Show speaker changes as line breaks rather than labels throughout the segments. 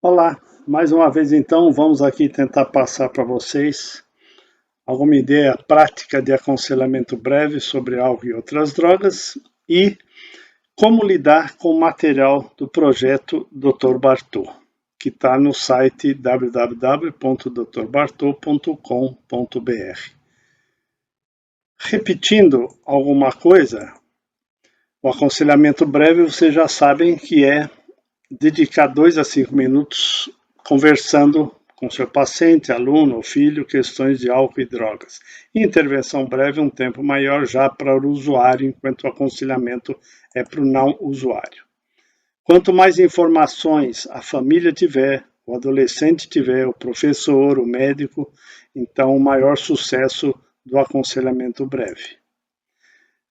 Olá, mais uma vez então vamos aqui tentar passar para vocês alguma ideia prática de aconselhamento breve sobre álcool e outras drogas e como lidar com o material do projeto Dr. Bartô, que está no site www.drbartô.com.br. Repetindo alguma coisa, o aconselhamento breve vocês já sabem que é dedicar 2 a 5 minutos conversando com seu paciente, aluno ou filho, questões de álcool e drogas. Intervenção breve, um tempo maior já para o usuário, enquanto o aconselhamento é para o não usuário. Quanto mais informações a família tiver, o adolescente tiver, o professor, o médico, então o maior sucesso do aconselhamento breve.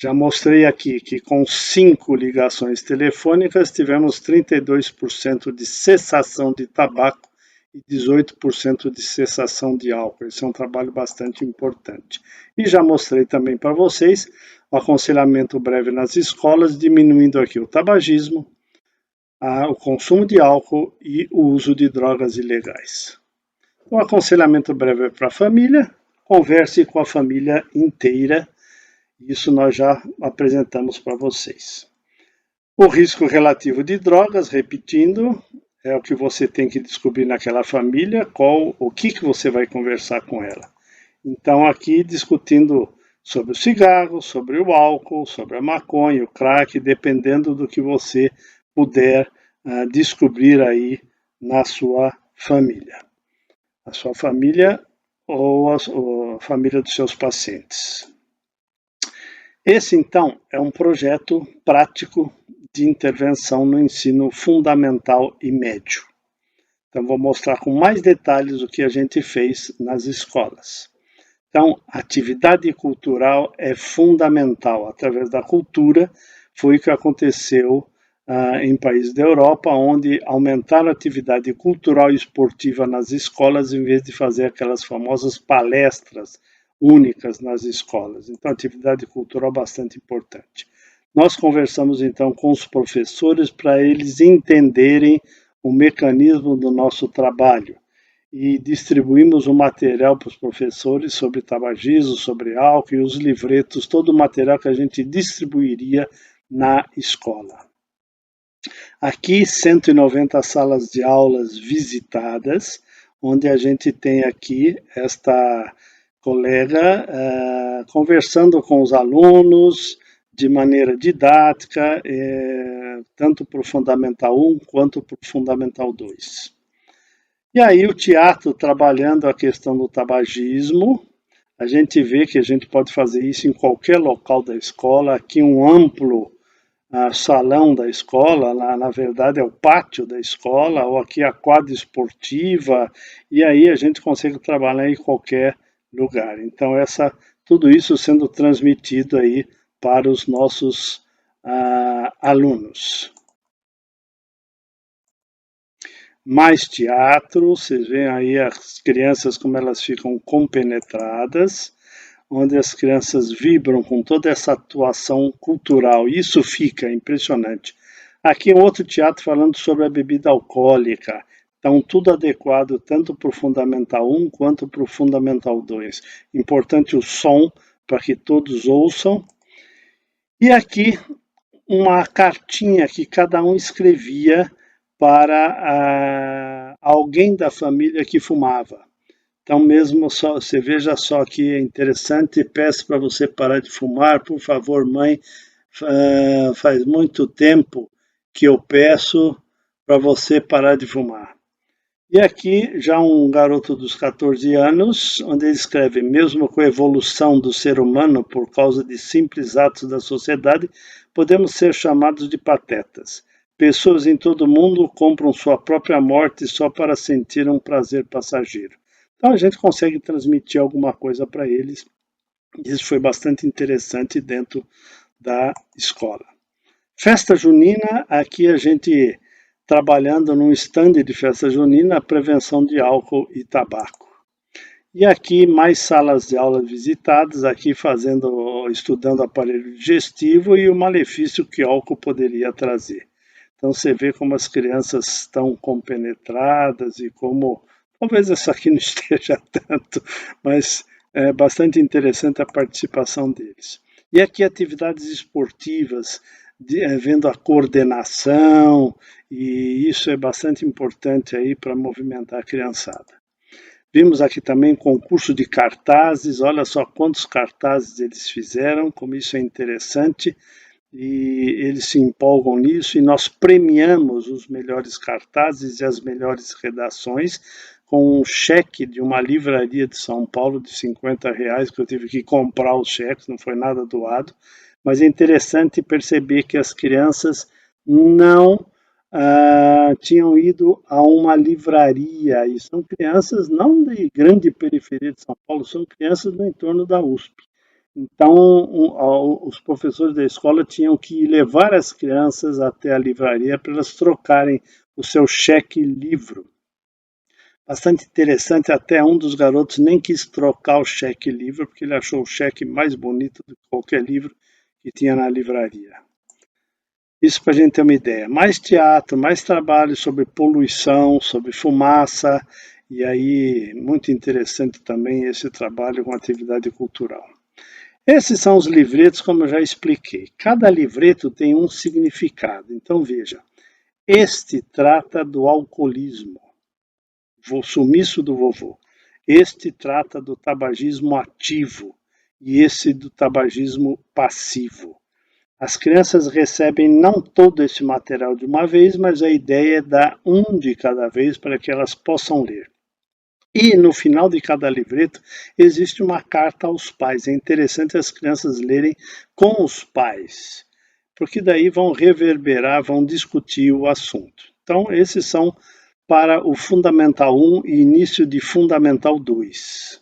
Já mostrei aqui que com 5 ligações telefônicas tivemos 32% de cessação de tabaco e 18% de cessação de álcool. Esse é um trabalho bastante importante. E já mostrei também para vocês o aconselhamento breve nas escolas, diminuindo aqui o tabagismo, o consumo de álcool e o uso de drogas ilegais. O aconselhamento breve é para a família, converse com a família inteira. Isso nós já apresentamos para vocês. O risco relativo de drogas, repetindo, é o que você tem que descobrir naquela família, o que você vai conversar com ela. Então, aqui discutindo sobre o cigarro, sobre o álcool, sobre a maconha, o crack, dependendo do que você puder descobrir aí na sua família. A sua família ou a família dos seus pacientes. Esse, então, é um projeto prático de intervenção no ensino fundamental e médio. Então, vou mostrar com mais detalhes o que a gente fez nas escolas. Então, atividade cultural é fundamental. Através da cultura, foi o que aconteceu em países da Europa, onde aumentaram a atividade cultural e esportiva nas escolas, em vez de fazer aquelas famosas palestras únicas nas escolas. Então, atividade cultural bastante importante. Nós conversamos, então, com os professores para eles entenderem o mecanismo do nosso trabalho e distribuímos o material para os professores sobre tabagismo, sobre álcool e os livretos, todo o material que a gente distribuiria na escola. Aqui, 190 salas de aulas visitadas, onde a gente tem aqui esta colega conversando com os alunos de maneira didática, tanto para o Fundamental 1 quanto para o Fundamental 2. E aí o teatro trabalhando a questão do tabagismo, a gente vê que a gente pode fazer isso em qualquer local da escola, aqui um amplo salão da escola, lá na verdade é o pátio da escola, ou aqui a quadra esportiva, e aí a gente consegue trabalhar em qualquer lugar. Então, tudo isso sendo transmitido aí para os nossos alunos. Mais teatro, vocês veem aí as crianças como elas ficam compenetradas, onde as crianças vibram com toda essa atuação cultural. Isso fica impressionante. Aqui um outro teatro falando sobre a bebida alcoólica. Então, tudo adequado tanto para o Fundamental 1 quanto para o Fundamental 2. Importante o som para que todos ouçam. E aqui uma cartinha que cada um escrevia para alguém da família que fumava. Então, mesmo você veja só que é interessante, peço para você parar de fumar, por favor, mãe, faz muito tempo que eu peço para você parar de fumar. E aqui já um garoto dos 14 anos, onde ele escreve, mesmo com a evolução do ser humano por causa de simples atos da sociedade, podemos ser chamados de patetas. Pessoas em todo o mundo compram sua própria morte só para sentir um prazer passageiro. Então a gente consegue transmitir alguma coisa para eles. Isso foi bastante interessante dentro da escola. Festa junina, aqui a gente trabalhando num stand de festa junina, a prevenção de álcool e tabaco. E aqui mais salas de aula visitadas, aqui estudando aparelho digestivo e o malefício que o álcool poderia trazer. Então você vê como as crianças estão compenetradas e como, talvez essa aqui não esteja tanto, mas é bastante interessante a participação deles. E aqui atividades esportivas, vendo a coordenação, e isso é bastante importante aí para movimentar a criançada. Vimos aqui também concurso de cartazes, olha só quantos cartazes eles fizeram, como isso é interessante, e eles se empolgam nisso, e nós premiamos os melhores cartazes e as melhores redações com um cheque de uma livraria de São Paulo de R$50, que eu tive que comprar os cheques, não foi nada doado, mas é interessante perceber que as crianças não tinham ido a uma livraria, e são crianças não de grande periferia de São Paulo, são crianças no entorno da USP. Então, os professores da escola tinham que levar as crianças até a livraria para elas trocarem o seu cheque-livro. Bastante interessante, até um dos garotos nem quis trocar o cheque-livro, porque ele achou o cheque mais bonito do que qualquer livro que tinha na livraria. Isso para a gente ter uma ideia. Mais teatro, mais trabalho sobre poluição, sobre fumaça, e aí muito interessante também esse trabalho com atividade cultural. Esses são os livretos, como eu já expliquei. Cada livreto tem um significado. Então veja, este trata do alcoolismo, o sumiço do vovô. Este trata do tabagismo ativo e esse do tabagismo passivo. As crianças recebem não todo esse material de uma vez, mas a ideia é dar um de cada vez para que elas possam ler. E no final de cada livreto existe uma carta aos pais. É interessante as crianças lerem com os pais, porque daí vão reverberar, vão discutir o assunto. Então, esses são para o Fundamental 1 e início de Fundamental 2.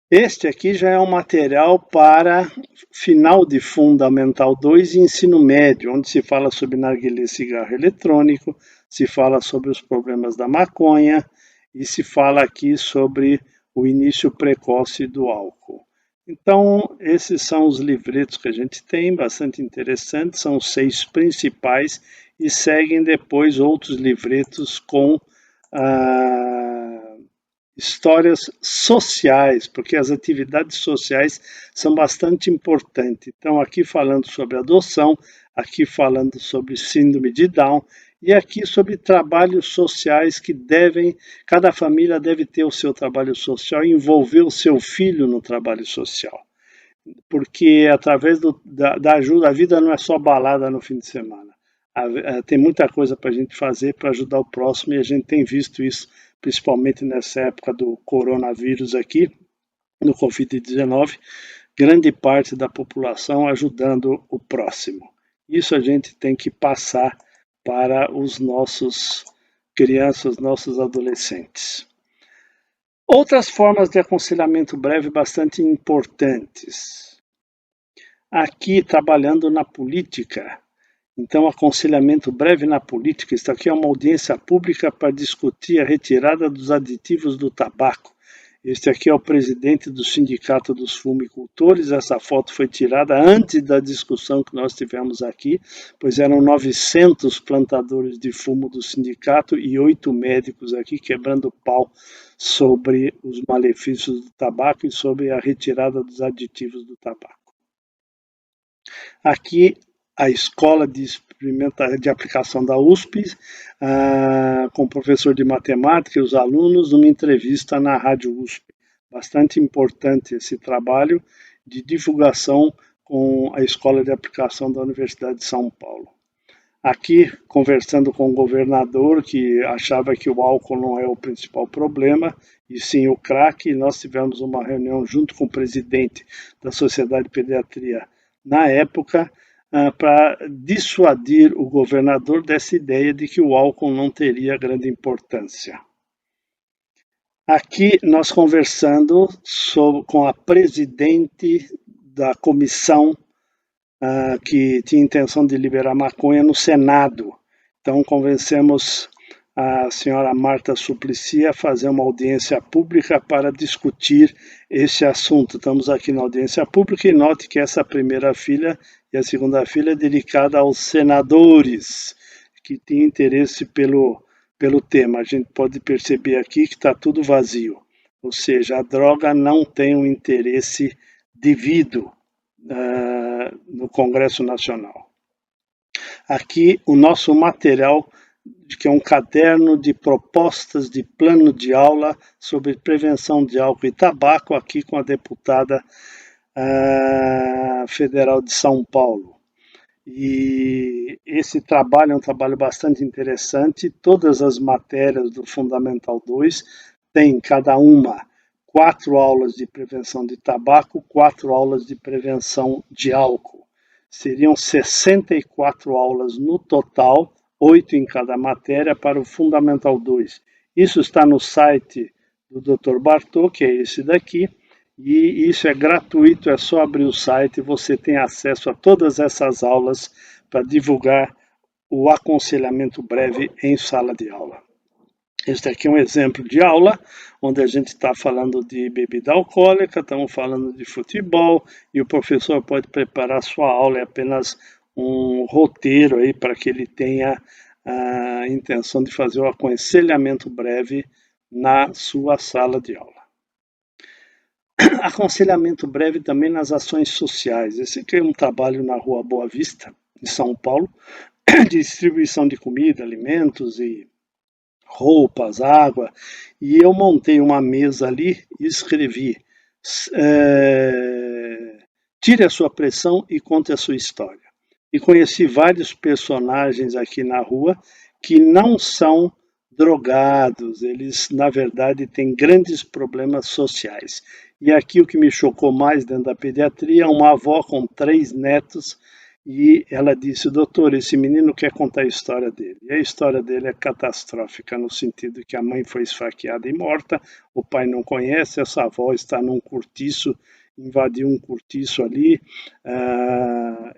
Este aqui já é um material para final de Fundamental 2 e ensino médio, onde se fala sobre narguilé e cigarro eletrônico, se fala sobre os problemas da maconha e se fala aqui sobre o início precoce do álcool. Então, esses são os livretos que a gente tem, bastante interessantes, são os 6 principais e seguem depois outros livretos com histórias sociais, porque as atividades sociais são bastante importantes. Então, aqui falando sobre adoção, aqui falando sobre síndrome de Down, e aqui sobre trabalhos sociais que cada família deve ter o seu trabalho social e envolver o seu filho no trabalho social. Porque através da ajuda, a vida não é só balada no fim de semana. Tem muita coisa para a gente fazer para ajudar o próximo e a gente tem visto isso principalmente nessa época do coronavírus aqui, no Covid-19, grande parte da população ajudando o próximo. Isso a gente tem que passar para os nossos crianças, nossos adolescentes. Outras formas de aconselhamento breve bastante importantes. Aqui, trabalhando na política. Então, aconselhamento breve na política. Isso aqui é uma audiência pública para discutir a retirada dos aditivos do tabaco. Este aqui é o presidente do Sindicato dos Fumicultores. Essa foto foi tirada antes da discussão que nós tivemos aqui, pois eram 900 plantadores de fumo do sindicato e 8 médicos aqui quebrando pau sobre os malefícios do tabaco e sobre a retirada dos aditivos do tabaco. Aqui, a escola de aplicação da USP, com o professor de matemática e os alunos, numa entrevista na Rádio USP. Bastante importante esse trabalho de divulgação com a escola de aplicação da Universidade de São Paulo. Aqui, conversando com o governador, que achava que o álcool não é o principal problema, e sim o crack, nós tivemos uma reunião junto com o presidente da Sociedade de Pediatria na época, para dissuadir o governador dessa ideia de que o álcool não teria grande importância. Aqui nós conversando com a presidente da comissão que tinha intenção de liberar maconha no Senado. Então convencemos a senhora Marta Suplicy a fazer uma audiência pública para discutir esse assunto. Estamos aqui na audiência pública e note que essa primeira filha E a segunda fila é dedicada aos senadores que têm interesse pelo tema. A gente pode perceber aqui que está tudo vazio, ou seja, a droga não tem um interesse devido no Congresso Nacional. Aqui o nosso material, que é um caderno de propostas de plano de aula sobre prevenção de álcool e tabaco, aqui com a deputada federal de São Paulo. E esse trabalho é um trabalho bastante interessante. Todas as matérias do Fundamental 2 têm cada uma 4 aulas de prevenção de tabaco, 4 aulas de prevenção de álcool. Seriam 64 aulas no total, 8 em cada matéria para o Fundamental 2. Isso está no site do Dr. Bartô, que é esse daqui, e isso é gratuito, é só abrir o site e você tem acesso a todas essas aulas para divulgar o aconselhamento breve em sala de aula. Este aqui é um exemplo de aula, onde a gente está falando de bebida alcoólica, estamos falando de futebol, e o professor pode preparar sua aula, é apenas um roteiro aí para que ele tenha a intenção de fazer o aconselhamento breve na sua sala de aula. Aconselhamento breve também nas ações sociais. Esse aqui é um trabalho na Rua Boa Vista, em São Paulo, de distribuição de comida, alimentos e roupas, água. E eu montei uma mesa ali e escrevi: tire a sua pressão e conte a sua história. E conheci vários personagens aqui na rua que não são drogados, eles na verdade têm grandes problemas sociais. E aqui o que me chocou mais dentro da pediatria é uma avó com 3 netos e ela disse: doutor, esse menino quer contar a história dele. E a história dele é catastrófica, no sentido que a mãe foi esfaqueada e morta, o pai não conhece, essa avó está num cortiço, invadiu um cortiço ali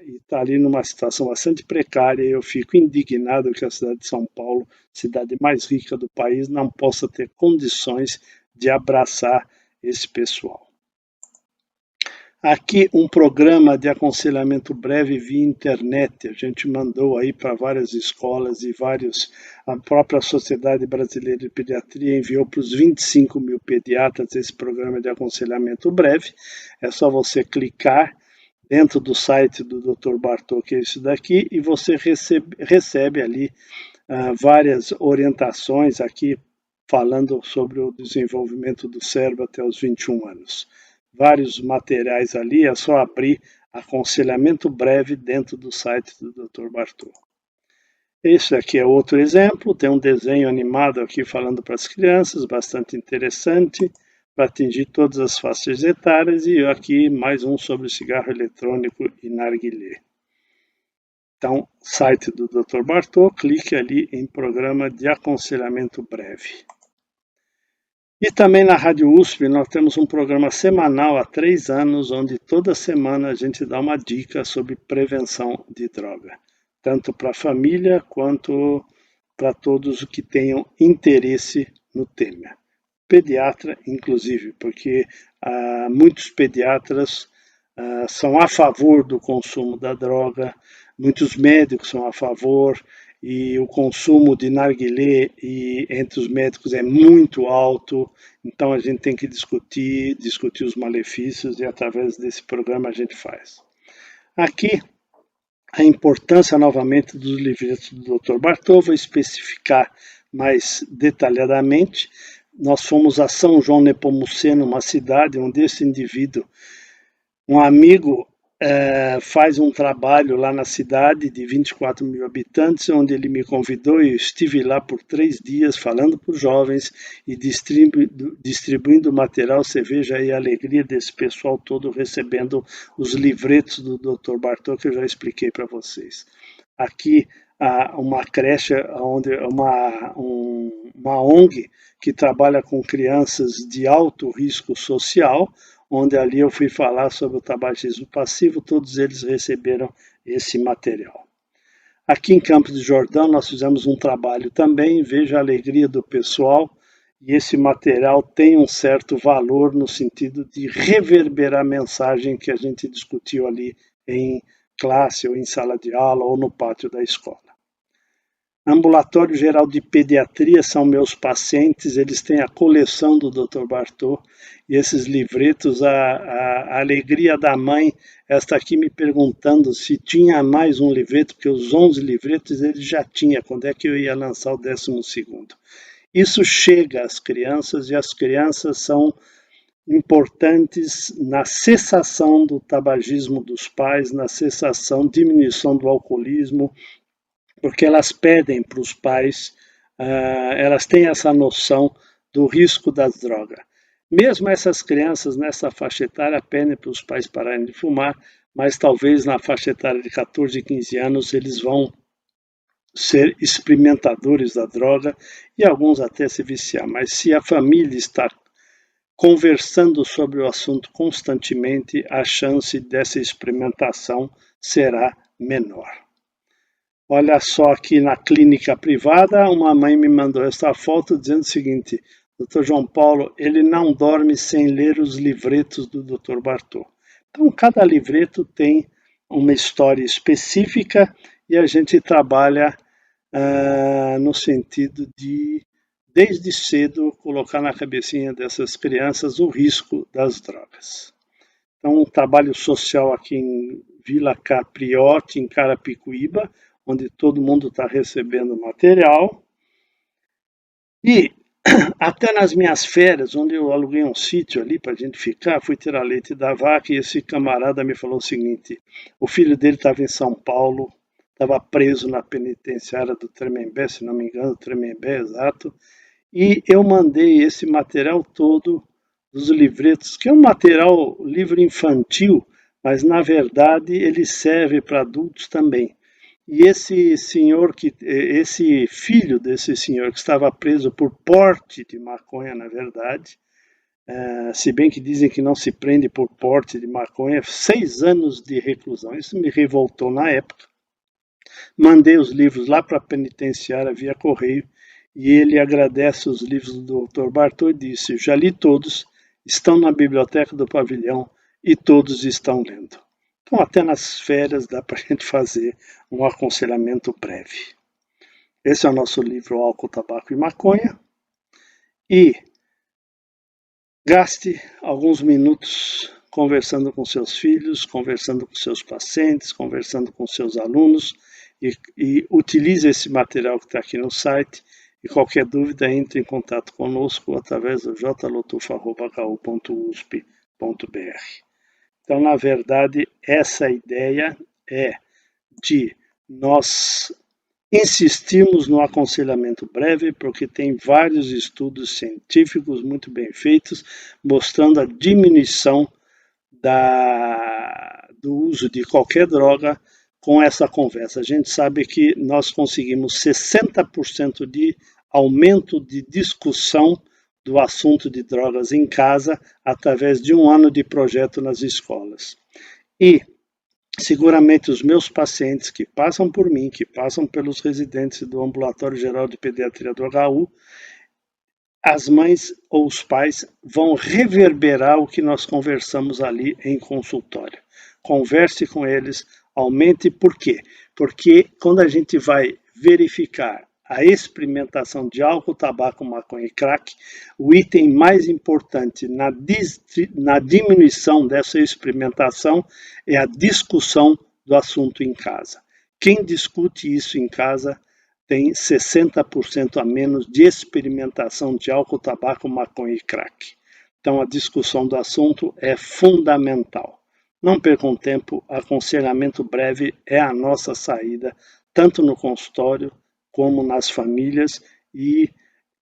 e está ali numa situação bastante precária. Eu fico indignado que a cidade de São Paulo, cidade mais rica do país, não possa ter condições de abraçar esse pessoal. Aqui um programa de aconselhamento breve via internet, a gente mandou aí para várias escolas e a própria Sociedade Brasileira de Pediatria enviou para os 25 mil pediatras esse programa de aconselhamento breve. É só você clicar dentro do site do Dr. Bartô, que é esse daqui, e você recebe ali várias orientações aqui falando sobre o desenvolvimento do cérebro até os 21 anos. Vários materiais ali, é só abrir aconselhamento breve dentro do site do Dr. Bartô. Esse aqui é outro exemplo, tem um desenho animado aqui falando para as crianças, bastante interessante, para atingir todas as faixas etárias, e aqui mais um sobre cigarro eletrônico e narguilé. Então, site do Dr. Bartô, clique ali em programa de aconselhamento breve. E também na Rádio USP nós temos um programa semanal há 3 anos, onde toda semana a gente dá uma dica sobre prevenção de droga, tanto para a família quanto para todos que tenham interesse no tema. Pediatra, inclusive, porque muitos pediatras são a favor do consumo da droga, muitos médicos são a favor, e o consumo de narguilé entre os médicos é muito alto, então a gente tem que discutir os malefícios, e através desse programa a gente faz. Aqui, a importância novamente dos livretos do Dr. Bartô, vou especificar mais detalhadamente. Nós fomos a São João Nepomuceno, uma cidade onde esse indivíduo, um amigo, faz um trabalho lá na cidade de 24 mil habitantes, onde ele me convidou e eu estive lá por 3 dias falando para os jovens e distribuindo material. Você veja aí a alegria desse pessoal todo recebendo os livretos do Dr. Bartô, que eu já expliquei para vocês. Aqui uma creche, uma ONG que trabalha com crianças de alto risco social, onde ali eu fui falar sobre o tabagismo passivo, todos eles receberam esse material. Aqui em Campos do Jordão nós fizemos um trabalho também, veja a alegria do pessoal, e esse material tem um certo valor no sentido de reverberar a mensagem que a gente discutiu ali em classe, ou em sala de aula, ou no pátio da escola. Ambulatório Geral de Pediatria são meus pacientes, eles têm a coleção do Dr. Bartô e esses livretos, a alegria da mãe, esta aqui me perguntando se tinha mais um livreto, porque os 11 livretos ele já tinha, quando é que eu ia lançar o 12º. Isso chega às crianças e as crianças são importantes na cessação do tabagismo dos pais, na cessação, diminuição do alcoolismo, porque elas pedem para os pais, elas têm essa noção do risco das drogas. Mesmo essas crianças nessa faixa etária pedem para os pais pararem de fumar, mas talvez na faixa etária de 14 e 15 anos eles vão ser experimentadores da droga e alguns até se viciar. Mas se a família está conversando sobre o assunto constantemente, a chance dessa experimentação será menor. Olha só aqui na clínica privada, uma mãe me mandou esta foto dizendo o seguinte: Dr. João Paulo, ele não dorme sem ler os livretos do Dr. Bartô. Então, cada livreto tem uma história específica e a gente trabalha no sentido de, desde cedo, colocar na cabecinha dessas crianças o risco das drogas. Então, um trabalho social aqui em Vila Capriotti, em Carapicuíba, onde todo mundo está recebendo material. E até nas minhas férias, onde eu aluguei um sítio ali para a gente ficar, fui tirar leite da vaca e esse camarada me falou o seguinte: o filho dele estava em São Paulo, estava preso na penitenciária do Tremembé, se não me engano, Tremembé, exato, e eu mandei esse material todo dos livretos, que é um livro infantil, mas na verdade ele serve para adultos também. E esse filho desse senhor que estava preso por porte de maconha, na verdade, se bem que dizem que não se prende por porte de maconha, 6 anos de reclusão. Isso me revoltou na época. Mandei os livros lá para a penitenciária via correio e ele agradece os livros do Dr. Bartô e disse: já li todos, estão na biblioteca do pavilhão e todos estão lendo. Então, até nas férias dá para a gente fazer um aconselhamento breve. Esse é o nosso livro Álcool, Tabaco e Maconha. E gaste alguns minutos conversando com seus filhos, conversando com seus pacientes, conversando com seus alunos e utilize esse material que está aqui no site. E qualquer dúvida, entre em contato conosco através do jlotufo.hu.usp.br. Então, na verdade, essa ideia é de nós insistirmos no aconselhamento breve, porque tem vários estudos científicos muito bem feitos, mostrando a diminuição do uso de qualquer droga com essa conversa. A gente sabe que nós conseguimos 60% de aumento de discussão do assunto de drogas em casa através de 1 ano de projeto nas escolas. E seguramente os meus pacientes que passam por mim, que passam pelos residentes do Ambulatório Geral de Pediatria do HU, as mães ou os pais vão reverberar o que nós conversamos ali em consultório. Converse com eles, aumente. Por quê? Porque quando a gente vai verificar a experimentação de álcool, tabaco, maconha e crack, o item mais importante na diminuição dessa experimentação é a discussão do assunto em casa. Quem discute isso em casa tem 60% a menos de experimentação de álcool, tabaco, maconha e crack. Então a discussão do assunto é fundamental. Não percam tempo, aconselhamento breve é a nossa saída, tanto no consultório, como nas famílias e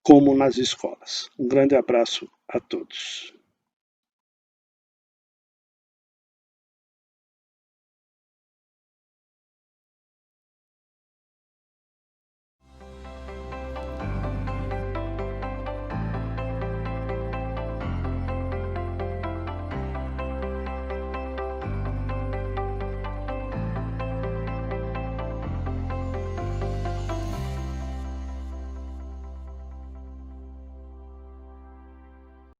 como nas escolas. Um grande abraço a todos.